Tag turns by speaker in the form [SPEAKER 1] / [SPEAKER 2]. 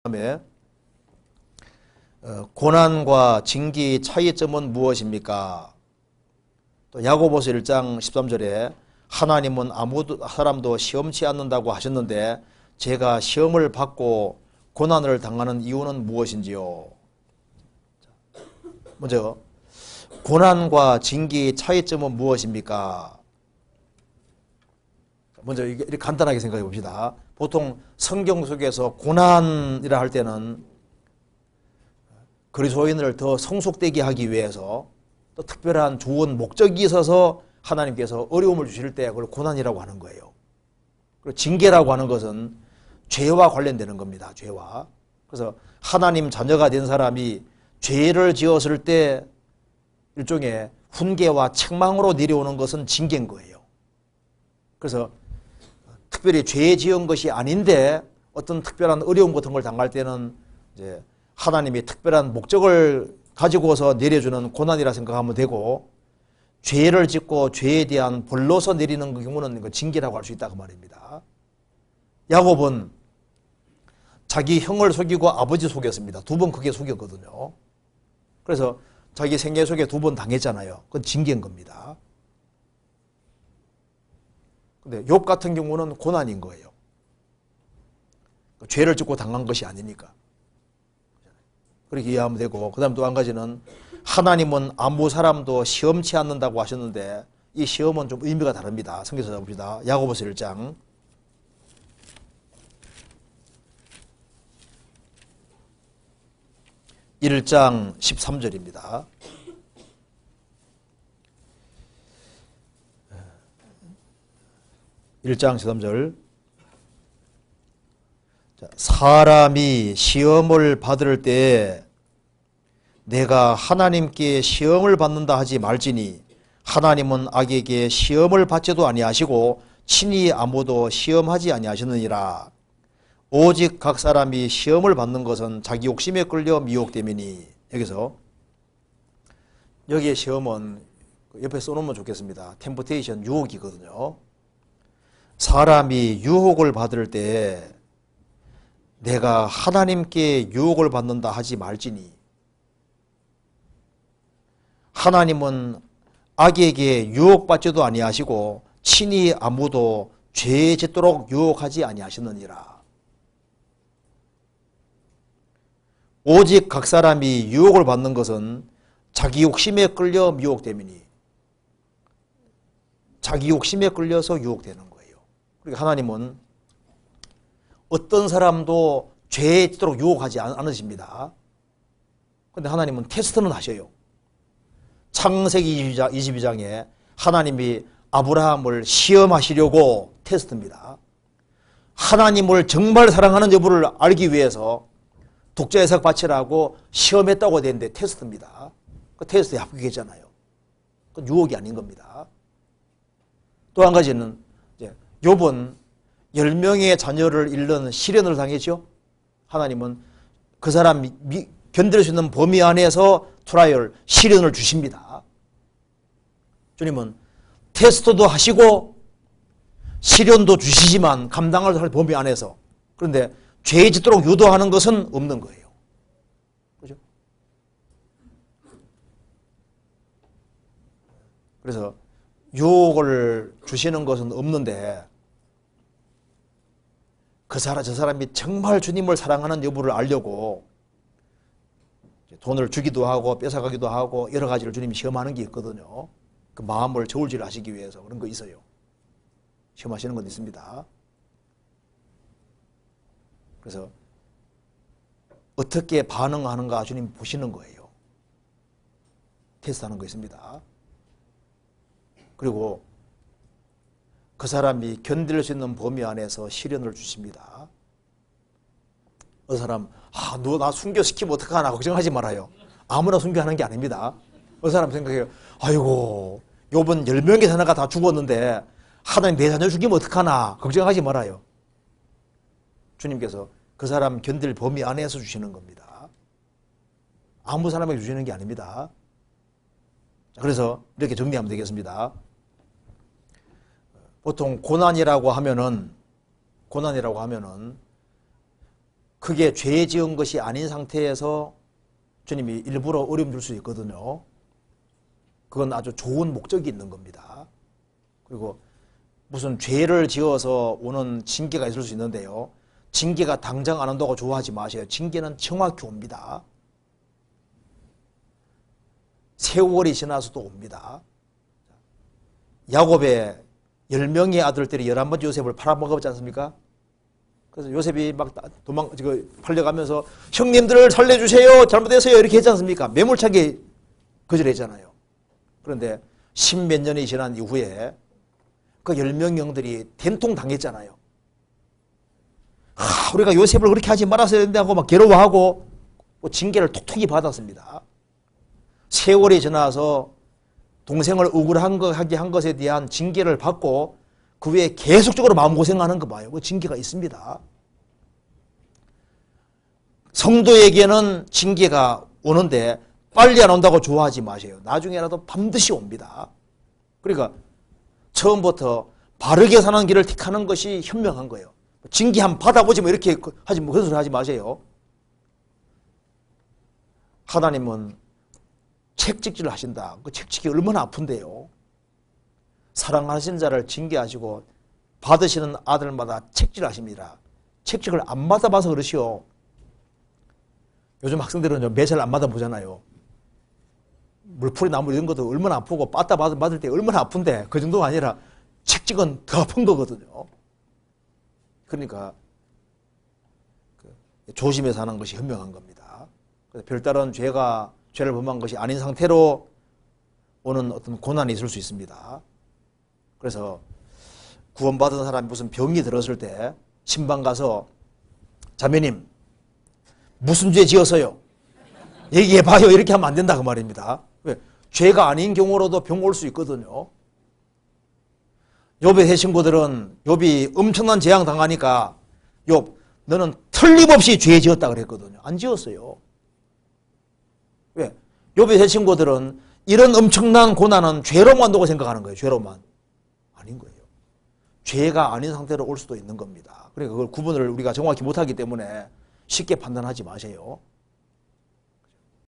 [SPEAKER 1] 다음에 고난과 징계의 차이점은 무엇입니까? 또 야고보서 1장 13절에 하나님은 아무 사람도 시험치 않는다고 하셨는데 제가 시험을 받고 고난을 당하는 이유는 무엇인지요? 먼저 고난과 징계의 차이점은 무엇입니까? 먼저 이렇게 간단하게 생각해 봅시다. 보통 성경 속에서 고난이라 할 때는 그리스도인을 더 성숙되게 하기 위해서 또 특별한 좋은 목적이 있어서 하나님께서 어려움을 주실 때 그걸 고난이라고 하는 거예요. 그리고 징계라고 하는 것은 죄와 관련되는 겁니다. 죄와. 그래서 하나님 자녀가 된 사람이 죄를 지었을 때 일종의 훈계와 책망으로 내려오는 것은 징계인 거예요. 그래서 특별히 죄 지은 것이 아닌데 어떤 특별한 어려움 같은 걸 당할 때는 이제 하나님이 특별한 목적을 가지고서 내려주는 고난이라 생각하면 되고, 죄를 짓고 죄에 대한 벌로서 내리는 경우는 징계라고 할 수 있다 그 말입니다. 야곱은 자기 형을 속이고 아버지 속였습니다. 두 번 크게 속였거든요. 그래서 자기 생애 속에 두 번 당했잖아요. 그건 징계인 겁니다. 근데 욥 같은 경우는 고난인 거예요. 죄를 짓고 당한 것이 아니니까. 그렇게 이해하면 되고, 그 다음 또 한 가지는 하나님은 아무 사람도 시험치 않는다고 하셨는데 이 시험은 좀 의미가 다릅니다. 성경에서 봅시다. 야고보서 1장 13절입니다. (1장 13절) 사람이 시험을 받을 때 내가 하나님께 시험을 받는다 하지 말지니 하나님은 악에게 시험을 받지도 아니하시고 친히 아무도 시험하지 아니하시느니라. 오직 각 사람이 시험을 받는 것은 자기 욕심에 끌려 미혹됨이니. 여기에 시험은 옆에 써놓으면 좋겠습니다. 템프테이션, 유혹이거든요. 사람이 유혹을 받을 때 내가 하나님께 유혹을 받는다 하지 말지니 하나님은 악에게 유혹받지도 아니하시고 친히 아무도 죄에 짓도록 유혹하지 아니하시느니라. 오직 각 사람이 유혹을 받는 것은 자기 욕심에 끌려 미혹됨이니. 자기 욕심에 끌려서 유혹되는 거예요. 그러니까 하나님은 어떤 사람도 죄에 짓도록 유혹하지 않으십니다. 그런데 하나님은 테스트는 하셔요. 창세기 22장에 하나님이 아브라함을 시험하시려고 테스트입니다. 하나님을 정말 사랑하는 여부를 알기 위해서 독자 이삭 바치라고 시험했다고 되는데 테스트입니다. 그 테스트에 합격했잖아요. 그건 유혹이 아닌 겁니다. 또 한 가지는 욥은 10명의 자녀를 잃는 시련을 당했죠. 하나님은 그 사람 견딜 수 있는 범위 안에서 트라이얼, 시련을 주십니다. 주님은 테스트도 하시고 시련도 주시지만 감당할 범위 안에서. 그런데 죄에 짓도록 유도하는 것은 없는 거예요. 그죠? 그래서 유혹을 주시는 것은 없는데 저 사람이 정말 주님을 사랑하는 여부를 알려고 돈을 주기도 하고 뺏어가기도 하고 여러 가지를 주님이 시험하는 게 있거든요. 그 마음을 저울질 하시기 위해서 그런 거 있어요. 시험하시는 건 있습니다. 그래서 어떻게 반응하는가 주님 보시는 거예요. 테스트하는 거 있습니다. 그리고 그 사람이 견딜 수 있는 범위 안에서 시련을 주십니다. 어느 사람, 너 나 순교시키면 어떡하나 걱정하지 말아요. 아무나 순교하는 게 아닙니다. 어느 사람 생각해요. 아이고, 욥은 10명의 자녀가 다 죽었는데 하나님 내 자녀 죽이면 어떡하나 걱정하지 말아요. 주님께서 그 사람 견딜 범위 안에서 주시는 겁니다. 아무 사람에게 주시는 게 아닙니다. 그래서 이렇게 정리하면 되겠습니다. 보통 고난이라고 하면은 크게 죄 지은 것이 아닌 상태에서 주님이 일부러 어려움 줄 수 있거든요. 그건 아주 좋은 목적이 있는 겁니다. 그리고 무슨 죄를 지어서 오는 징계가 있을 수 있는데요. 징계가 당장 안 온다고 좋아하지 마세요. 징계는 정확히 옵니다. 세월이 지나서도 옵니다. 야곱의 10명의 아들들이 11번째 요셉을 팔아먹었지 않습니까? 그래서 요셉이 막 팔려가면서 형님들을 살려주세요. 잘못했어요. 이렇게 했지 않습니까? 매몰차게 거절했잖아요. 그런데 10몇 년이 지난 이후에 그 10명 형들이 된통 당했잖아요. 우리가 요셉을 그렇게 하지 말았어야 된다 하고 막 괴로워하고 징계를 톡톡히 받았습니다. 세월이 지나서 동생을 억울하게 한 것에 대한 징계를 받고 그 외에 계속적으로 마음고생하는 거 봐요. 그 징계가 있습니다. 성도에게는 징계가 오는데 빨리 안 온다고 좋아하지 마세요. 나중에라도 반드시 옵니다. 그러니까 처음부터 바르게 사는 길을 택하는 것이 현명한 거예요. 징계 한번 받아보지 뭐 이렇게 하지 뭐 그런 소리 하지 마세요. 하나님은 책찍질을 하신다. 그 책찍이 얼마나 아픈데요. 사랑하신 자를 징계하시고 받으시는 아들마다 책질하십니다. 책찍을 안 받아봐서 그러시오. 요즘 학생들은 매사를 안 받아보잖아요. 물풀이 나무 이런 것도 얼마나 아프고 빠따 맞을 때 얼마나 아픈데 그 정도가 아니라 책찍은 더 아픈 거거든요. 그러니까 조심해서 하는 것이 현명한 겁니다. 별다른 죄를 범한 것이 아닌 상태로 오는 어떤 고난이 있을 수 있습니다. 그래서 구원받은 사람이 무슨 병이 들었을 때 신방 가서 자매님 무슨 죄 지었어요? 얘기해봐요. 이렇게 하면 안 된다 그 말입니다. 왜? 죄가 아닌 경우로도 병 올 수 있거든요. 욥의 세 친구들은 욥이 엄청난 재앙 당하니까 욥 너는 틀림없이 죄 지었다 그랬거든요. 안 지었어요. 왜? 욥의 세 친구들은 이런 엄청난 고난은 죄로만 온다고 생각하는 거예요. 죄로만. 아닌 거예요. 죄가 아닌 상태로 올 수도 있는 겁니다. 그러니까 그걸 구분을 우리가 정확히 못하기 때문에 쉽게 판단하지 마세요.